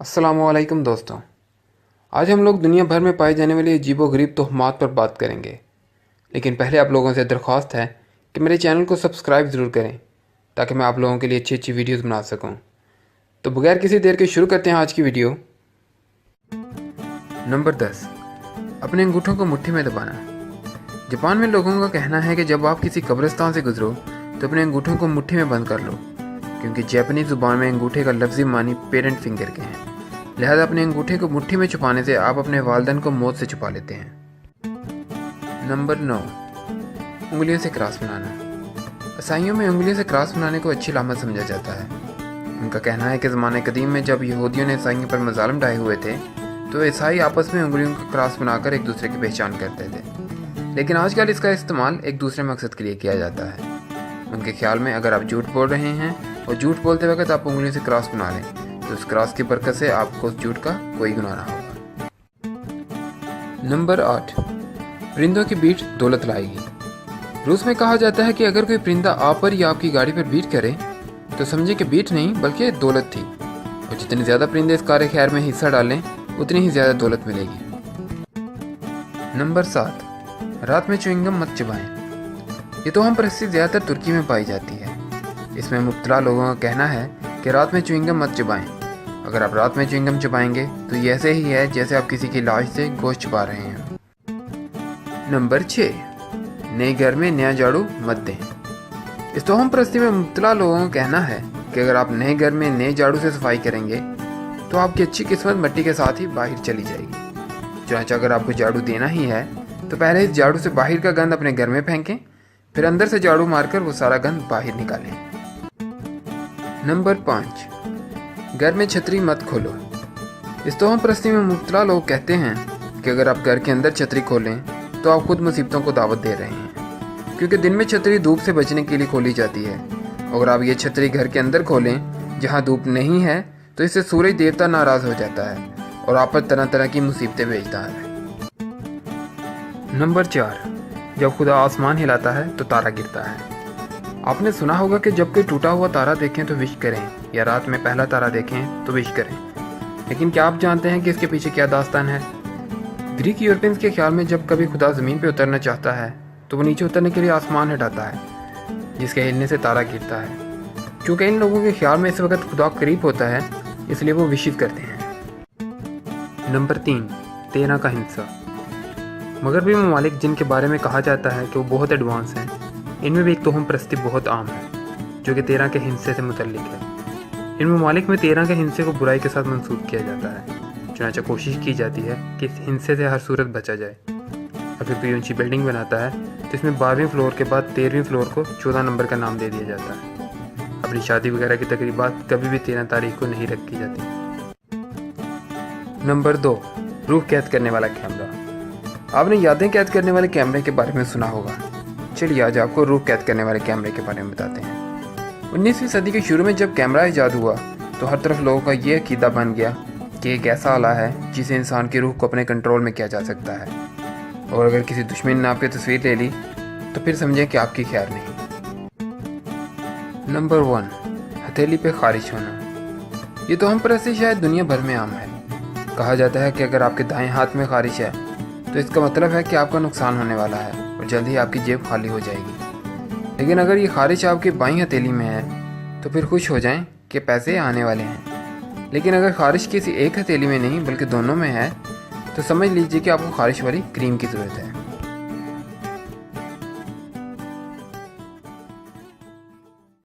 अस्सलामुअलैकुम दोस्तों। आज हम लोग दुनिया भर में पाए जाने वाली अजीबोगरीब तोहमात पर बात करेंगे, लेकिन पहले आप लोगों से दरख्वास्त है कि मेरे चैनल को सब्सक्राइब ज़रूर करें ताकि मैं आप लोगों के लिए अच्छी अच्छी वीडियोस बना सकूं। तो बगैर किसी देर के शुरू करते हैं आज की वीडियो। नंबर 10, अपने अंगूठों को मुट्ठी में दबाना। जापान में लोगों का कहना है कि जब आप किसी कब्रिस्तान से गुजरो तो अपने अंगूठों को मुट्ठी में बंद कर लो, क्योंकि जापानी ज़ुबान में अंगूठे का लफ्ज़ी मानी पेरेंट फिंगर के हैं। लिहाजा अपने अंगूठे को मुट्ठी में छुपाने से आप अपने वालिदैन को मौत से छुपा लेते हैं। नंबर 9, उंगलियों से क्रॉस बनाना। ईसाइयों में उंगलियों से क्रॉस बनाने को अच्छी लामत समझा जाता है। उनका कहना है कि ज़माने कदीम में जब यहूदियों ने ईसाइयों पर मज़ालिम ढाए हुए थे तो ईसाई आपस में उंगलियों का क्रॉस बनाकर एक दूसरे की पहचान करते थे, लेकिन आजकल इसका इस्तेमाल एक दूसरे मकसद के लिए किया जाता है। उनके ख्याल में अगर आप झूठ बोल रहे हैं और झूठ बोलते वक्त आप उंगलियों से क्रॉस बना लें तो उस क्रॉस की बरकत से आपको उस झूठ का कोई गुनाह ना होगा। नंबर 8, परिंदों की बीट दौलत लाएगी। रूस में कहा जाता है कि अगर कोई परिंदा आप पर या आपकी गाड़ी पर बीट करे तो समझे कि बीट नहीं बल्कि दौलत थी, और जितने ज़्यादा परिंदे इस कार खैर में हिस्सा डालें उतनी ही ज़्यादा दौलत मिलेगी। नंबर 7, रात में च्युइंगम मत चबाएं। ये तो हम परस्ती ज़्यादातर तुर्की में पाई जाती है। इसमें मुब्तला लोगों का कहना है कि रात में च्युइंगम मत चबाएं। अगर आप रात में च्युइंगम चबाएंगे तो ये ऐसे ही है जैसे आप किसी की लाश से गोश्त चबा रहे हैं। नंबर 6, नए घर में नया झाड़ू मत दें। इस तोहम परस्ती में मुब्तला लोगों का कहना है कि अगर आप नए घर में नए झाड़ू से सफाई करेंगे तो आपकी अच्छी किस्मत मिट्टी के साथ ही बाहर चली जाएगी। चुनांचे अगर आपको झाड़ू देना ही है तो पहले इस झाड़ू से बाहर का गंद अपने घर में फेंकें, फिर अंदर से झाड़ू मारकर वो सारा गंद बाहर निकालें। नंबर 5, घर में छतरी मत खोलो। इस तोहम परस्ती में मुब्तला लोग कहते हैं कि अगर आप घर के अंदर छतरी खोलें तो आप खुद मुसीबतों को दावत दे रहे हैं, क्योंकि दिन में छतरी धूप से बचने के लिए खोली जाती है। अगर आप ये छतरी घर के अंदर खोलें जहाँ धूप नहीं है तो इससे सूरज देवता नाराज़ हो जाता है और आप पर तरह तरह की मुसीबतें भेजता है। नंबर 4, जब खुदा आसमान हिलाता है तो तारा गिरता है। आपने सुना होगा कि जब कोई टूटा हुआ तारा देखें तो विश करें, या रात में पहला तारा देखें तो विश करें, लेकिन क्या आप जानते हैं कि इसके पीछे क्या दास्तान है? ग्रीक यूरोपियंस के ख्याल में जब कभी खुदा ज़मीन पर उतरना चाहता है तो वो नीचे उतरने के लिए आसमान हटाता है, जिसके हिलने से तारा गिरता है। क्योंकि इन लोगों के ख्याल में इस वक्त खुदा करीब होता है, इसलिए वो विशित करते हैं। नंबर 3, 13 का हिंसा। मगरबी ममालिक जिनके बारे में कहा जाता है कि वो बहुत एडवांस हैं, इनमें भी एक तोहम परस्ती बहुत आम है जो कि 13 के हिंसे से मुतल्लिक है। इन ममालिक में 13 के हिंसे को बुराई के साथ मंसूब किया जाता है। चुनांचे कोशिश की जाती है कि इस हिंसे से हर सूरत बचा जाए। अगर कोई ऊंची बिल्डिंग बनाता है तो इसमें 12वें फ्लोर के बाद 13वें फ्लोर को 14 नंबर का नाम दे दिया जाता है। अपनी शादी वगैरह की तकरीबात कभी भी 13 तारीख को नहीं रखी जाती। नंबर 2, रूह कैद करने वाला कैमरा। आपने यादें कैद करने वाले कैमरे के बारे में सुना होगा। चलिए आज आपको रूह कैद करने वाले कैमरे के बारे में बताते हैं। 19वीं सदी के शुरू में जब कैमरा ईजाद हुआ तो हर तरफ लोगों का ये अकीदा बन गया कि एक ऐसा आला है जिसे इंसान की रूह को अपने कंट्रोल में किया जा सकता है, और अगर किसी दुश्मन ने आपकी तस्वीर ले ली तो फिर समझें कि आपकी खैर नहीं। नंबर 1, हथेली पे खारिश होना। ये तो हम परस्ती शायद दुनिया भर में आम है। कहा जाता है कि अगर आपके दाएं हाथ में खारिश है तो इसका मतलब है कि आपका नुकसान होने वाला है और जल्द ही आपकी जेब खाली हो जाएगी। लेकिन अगर ये खारिश आपकी बाईं हथेली में है तो फिर खुश हो जाएं कि पैसे आने वाले हैं। लेकिन अगर खारिश किसी एक हथेली में नहीं बल्कि दोनों में है तो समझ लीजिए कि आपको खारिश वाली क्रीम की ज़रूरत है।